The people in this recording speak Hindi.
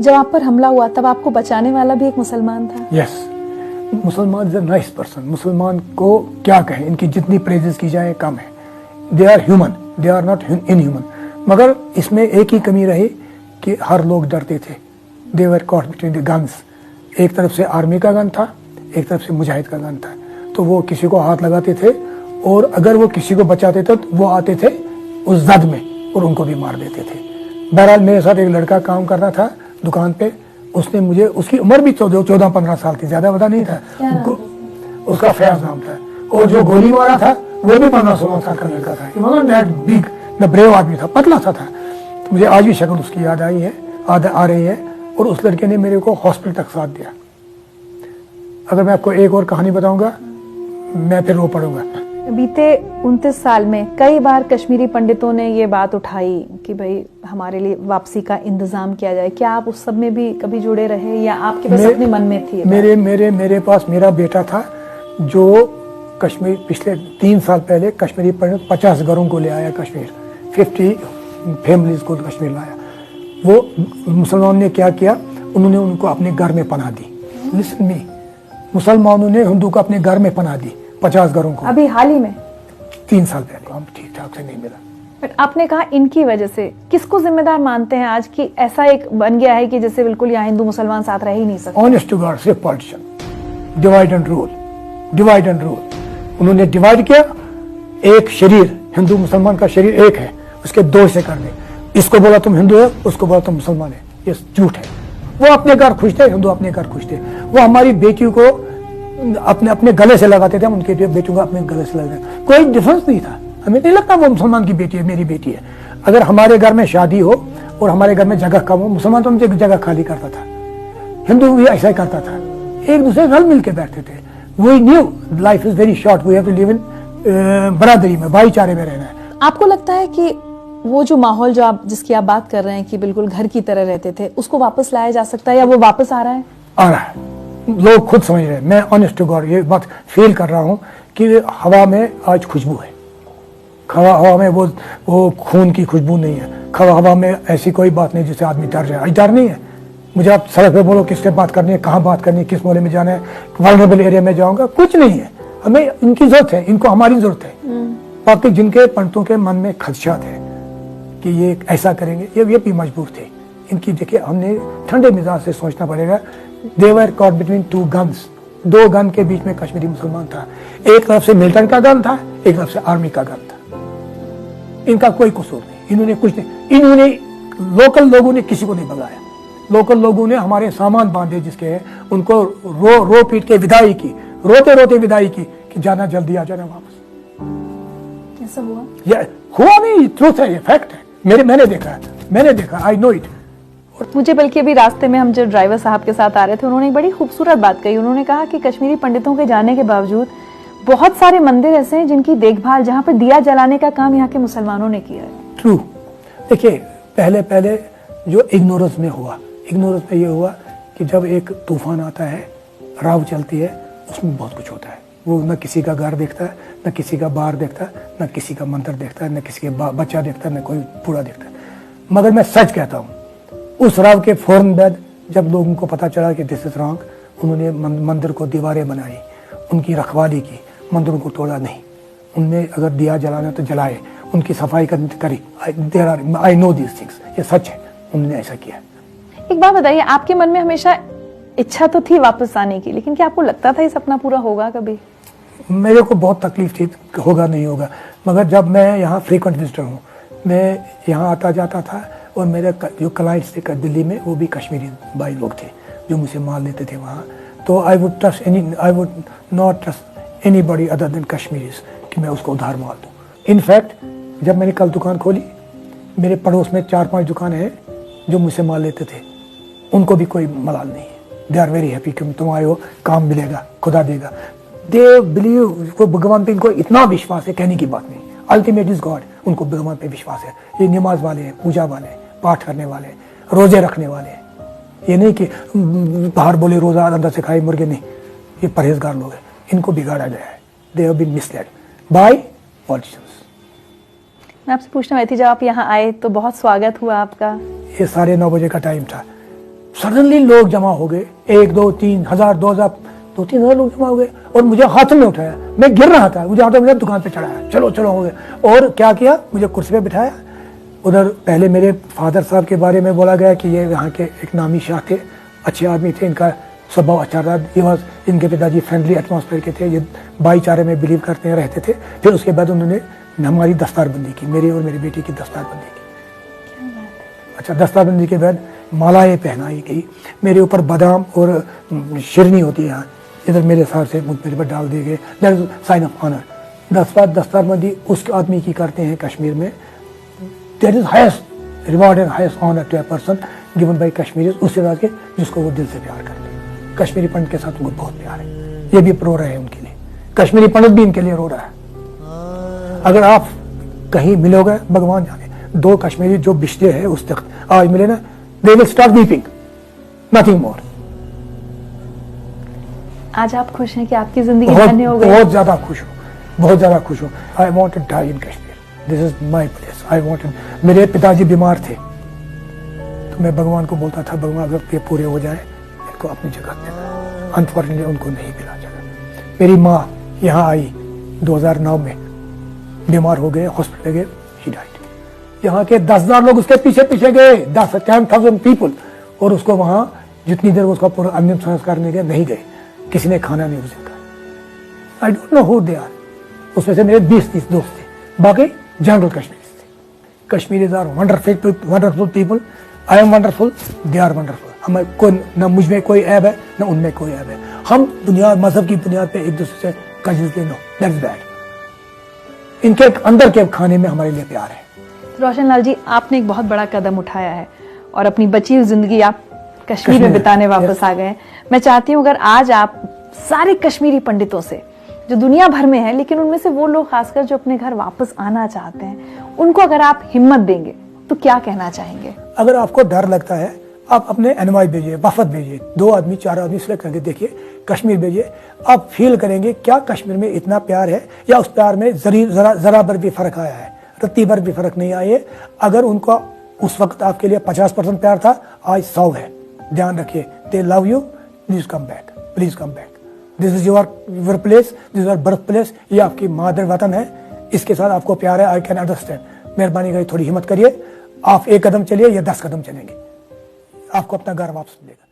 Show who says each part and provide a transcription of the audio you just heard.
Speaker 1: जब आप पर हमला हुआ तब आपको बचाने वाला भी एक मुसलमान था?
Speaker 2: यस, मुसलमान इज अ नाइस पर्सन। मुसलमान को क्या कहें, इनकी जितनी प्रेजेस की जाए कम है। They are human, they are not inhuman. मगर इसमें एक ही कमी रही कि हर लोग डरते थे। They were caught between the guns. एक तरफ से आर्मी का गन था, एक तरफ से मुजाहिद का गन था, तो वो किसी को हाथ लगाते थे और अगर वो किसी को बचाते थे तो वो आते थे उस जद में और उनको भी मार देते थे। बहरहाल मेरे साथ एक लड़का काम कर रहा था दुकान पे, उसने मुझे, उसकी उम्र भी 14-15 साल थी, ज्यादा पता नहीं था, उसका फैज नाम था, और जो गोली मारा था वो भी 15-16 साल का लड़का था। बिग ब्रेव आदमी था, पतला सा था। तो मुझे आज भी शक्ल उसकी याद आई है, आ रही है, और उस लड़के ने मेरे को हॉस्पिटल तक साथ दिया। अगर मैं आपको एक और कहानी बताऊंगा मैं फिर रो पड़ूंगा।
Speaker 1: बीते 29 साल में कई बार कश्मीरी पंडितों ने ये बात उठाई कि भाई हमारे लिए वापसी का इंतजाम किया जाए। क्या आप उस सब में भी कभी जुड़े रहे या आपके बस अपने मन में थी?
Speaker 2: मेरे पास मेरा बेटा था जो कश्मीर पिछले 3 साल पहले कश्मीरी पंडित 50 घरों को ले आया कश्मीर, 50 फैमिलीज को कश्मीर लाया। वो मुसलमानों ने क्या किया, उन्होंने उनको अपने घर में पनाह दी। लिसन मी, मुसलमानों ने हिंदू को अपने घर में पनाह दी 50 घरों को।
Speaker 1: अभी हाल ही में
Speaker 2: 3 साल पहले हम ठीक ठाक से नहीं मिला।
Speaker 1: बट आपने कहा इनकी वजह से, किसको जिम्मेदार मानते हैं आज की ऐसा एक बन गया है कि जैसे बिल्कुल यहाँ हिंदू मुसलमान साथ रह ही नहीं सकते?
Speaker 2: ऑनेस्ट टू गॉड, सिर्फ politician. Divide and rule, divide and rule. उन्होंने डिवाइड किया। एक शरीर, हिंदू मुसलमान का शरीर एक है, उसके 2 हिस्से कर दिए। इसको बोला तुम हिंदू है, उसको बोला तुम मुसलमान है। ये झूठ है। वो अपने घर खुश थे, हिंदू अपने घर खुश थे। वो हमारी बेटियों को अपने गले से लगाते थे, हम उनके बेटियों को अपने गले से लगाते थे। कोई डिफरेंस नहीं था। हमें नहीं लगता वो मुसलमान की बेटी है, मेरी बेटी है। अगर हमारे घर में शादी हो और हमारे घर में जगह कम हो, मुसलमान तो हमसे जगह खाली करता था, हिंदू भी ऐसा ही करता था। एक दूसरे रल मिल के बैठते थे। We knew life is very short, we have to live in बरादरी में, भाईचारे में रहना है।
Speaker 1: आपको लगता है कि वो जो माहौल जो आप जिसकी आप बात कर रहे हैं कि बिल्कुल घर की तरह रहते थे, उसको वापस लाया जा सकता है या वो वापस आ रहा है?
Speaker 2: आ रहा है, लोग खुद समझ रहे हैं। मैं ऑनेस्ट टू गॉड ये बात फील कर रहा हूँ कि हवा में आज खुशबू है। हवा में वो खून की खुशबू नहीं है। हवा में ऐसी कोई बात नहीं जिससे आदमी डर जाए। डर नहीं है। मुझे आप सड़क पे बोलो किससे बात करनी है, कहाँ बात करनी है, किस मोहल्ले में जाना है, वल्नरेबल एरिया में जाऊंगा, कुछ नहीं है। हमें इनकी जरूरत है, इनको हमारी जरूरत है। बाकी जिनके पंडितों के मन में खदशा थे कि ये ऐसा करेंगे, ये भी मजबूर थे। इनकी देखिए, हमने ठंडे मिजाज से सोचना पड़ेगा। They were caught between 2 guns. 2 gun के बीच में कश्मीरी मुसलमान था। एक तरफ से मिलिटेंट का गन था, एक तरफ से आर्मी का गन था। इनका कोई कसूर नहीं, इन्होंने कुछ नहीं। इन्होंने, लोकल लोगों ने किसी को नहीं भगाया। लोकल लोगों ने हमारे सामान बांधे जिसके हैं, उनको रो पीट के विदाई की, रोते रोते विदाई की कि जाना, जल्दी आ जाना वापस।
Speaker 1: ऐसा हुआ?
Speaker 2: ये हुआ नहीं, ट्रूथ है, ये फैक्ट है। मैंने देखा, आई नो इट।
Speaker 1: मुझे बल्कि अभी रास्ते में हम जो ड्राइवर साहब के साथ आ रहे थे, उन्होंने एक बड़ी खूबसूरत बात कही। उन्होंने कहा कि कश्मीरी पंडितों के जाने के बावजूद बहुत सारे मंदिर ऐसे हैं जिनकी देखभाल, जहाँ पर दिया जलाने का काम यहाँ के मुसलमानों ने किया है।
Speaker 2: ट्रू। देखिए, पहले जो इग्नोरेंस में ये हुआ कि जब एक तूफान आता है, राव चलती है, उसमें बहुत कुछ होता है। वो न किसी का घर देखता है, न किसी का बाहर देखता है, न किसी का मंदिर देखता है, न किसी का बच्चा देखता है, न कोई बूढ़ा देखता है। मगर मैं सच कहता हूँ, उस राव के फौरन बाद जब लोगों को पता चला कि दिस इज रॉन्ग, उन्होंने मंदिर को दीवारें बनाई, उनकी रखवाली की, मंदिरों को तोड़ा नहीं। उनमें अगर दिया जलाना तो जलाए, उनकी सफाई करनी करी। आई नो दिस थिंग्स, ये सच है, उन्होंने ऐसा किया।
Speaker 1: एक बात बताइए, आपके मन में हमेशा इच्छा तो थी वापस आने की, लेकिन क्या आपको लगता था ये सपना पूरा होगा कभी?
Speaker 2: मेरे को बहुत तकलीफ थी, होगा नहीं होगा। मगर जब मैं यहाँ फ्रीक्वेंट विजिटर हूँ, मैं यहाँ आता जाता था, और मेरे जो क्लाइंट्स थे दिल्ली में, वो भी कश्मीरी भाई लोग थे जो मुझे माल लेते थे वहाँ। तो I would not trust anybody other than Kashmiris कि मैं उसको उधार माल दूँ। इनफैक्ट जब मैंने कल दुकान खोली, मेरे पड़ोस में 4-5 दुकानें हैं जो मुझसे माल लेते थे, उनको भी कोई मलाल नहीं है। दे आर वेरी हैप्पी कि तुम आए हो, काम मिलेगा, खुदा देगा। दे बिलीव, वो भगवान पे इनको इतना विश्वास है, कहने की बात नहीं। अल्टीमेट इज गॉड, उनको भगवान पे विश्वास है। ये नमाज वाले हैं, पूजा वाले हैं, पाठ करने वाले, रोजे रखने वाले हैं। ये नहीं कि बाहर बोले रोजा, अंदर से खाए मुर्गे, नहीं। ये परहेजगार लोग हैं, इनको बिगाड़ा गया है। They have been misled by politicians.
Speaker 1: मैं आपसे पूछने वाली थी, जब आप यहाँ आए तो बहुत स्वागत हुआ आपका।
Speaker 2: ये 9:30 बजे का टाइम था। सडनली लोग जमा हो गए, 1 2 3 हजार 2,000 2-3 हजार लोग जमा हो गए और मुझे हाथ में उठाया। मैं गिर रहा था, मुझे हाथों में दुकान पे चढ़ाया, चलो चलो हो गए। और क्या किया, मुझे कुर्सी पे बिठाया। उधर पहले मेरे फादर साहब के बारे में बोला गया कि ये यहाँ के एक नामी शाह थे, अच्छे आदमी थे, इनका स्वभाव अच्छा रहा। ये बस इनके पिताजी फ्रेंडली एटमॉस्फेयर के थे, ये भाईचारे में बिलीव करते रहते थे। फिर उसके बाद उन्होंने हमारी दस्तारबंदी की, मेरी और मेरी बेटी की दस्तारबंदी की। अच्छा, दस्तारबंदी के बाद मालाएं पहनाई गई, मेरे ऊपर बादाम और शिरनी होती है यहाँ, इधर मेरे हिसाब से मेरे पर डाल दिए गए। That is sign of honour. दस्तारबंदी उस आदमी की करते हैं कश्मीर में, that is highest reward and highest honour to a person given by Kashmiris, उससे बाद के जिसको वो दिल से प्यार करते हैं। कश्मीरी पंडित के साथ उनको बहुत प्यार है, ये भी रो रहे हैं उनके लिए, कश्मीरी पंडित भी इनके लिए रो रहा है। अगर आप कहीं मिलोगे, भगवान जाने, 2 कश्मीरी जो बिछड़े हैं उस तक आज मिले ना, they will start weeping, nothing more।
Speaker 1: आज आप खुश हैं कि आपकी जिंदगी धन्य हो गई?
Speaker 2: बहुत ज्यादा खुश हूँ, बहुत ज्यादा खुश हूँ। I want to die in Kashmir, this is my place. I want, मेरे पिताजी बीमार थे तो मैं भगवान को बोलता था, भगवान अगर ये पूरे हो जाए इनको अपनी जगह देना। अनफॉर्चुनेटली उनको नहीं मिला जगह। मेरी माँ यहाँ आई 2009 में, बीमार हो गए, हॉस्पिटल गए, ही डाइड। यहाँ के 10,000 लोग उसके पीछे पीछे गए, 10,000 पीपल, और उसको वहां जितनी देर उसका पूरा अंतिम संस्कार नहीं गए, नहीं गए, किसी ने खाना नहीं उसे खाया। I don't know who they are. उसमें से मेरे 20-30 दोस्त थे, बाकी जनरल कश्मीरीज थे। Kashmiris are wonderful people. I am wonderful, they are wonderful. हमें कोई न मुझ में कोई ऐब है न उनमें कोई ऐब है। हम दुनिया मजहब की बुनियाद पे एक दूसरे से कजिज नो, दैट्स बैड। इनके अंदर के खाने में हमारे लिए प्यार है।
Speaker 1: रोशन लाल जी, आपने एक बहुत बड़ा कदम उठाया है और अपनी बची हुई जिंदगी आप कश्मीर में बिताने वापस आ गए हैं। मैं चाहती हूँ अगर आज आप सारे कश्मीरी पंडितों से जो दुनिया भर में है, लेकिन उनमें से वो लोग खासकर जो अपने घर वापस आना चाहते हैं, उनको अगर आप हिम्मत देंगे तो क्या कहना चाहेंगे?
Speaker 2: अगर आपको डर लगता है, आप अपने एनवाई भेजिए, वफद भेजिए, 2 आदमी 4 आदमी सिलेक्ट करके देखिए, कश्मीर भेजिए। आप फील करेंगे क्या कश्मीर में इतना प्यार है, या उस प्यार में जरा भर भी फर्क आया है, रत्ती भर भी फर्क नहीं आया है। अगर उनका उस वक्त आपके लिए 50% प्यार था, आज 100 है। ध्यान रखिए, दे love you, please come back, please come back. This is your place, this is your birth place. ये आपकी मादर वतन है, इसके साथ आपको प्यार है। I can understand. मेहरबानी करिए, थोड़ी हिम्मत करिए। आप 1 कदम चलिए या 10 कदम चलेंगे, आपको अपना घर वापस मिलेगा।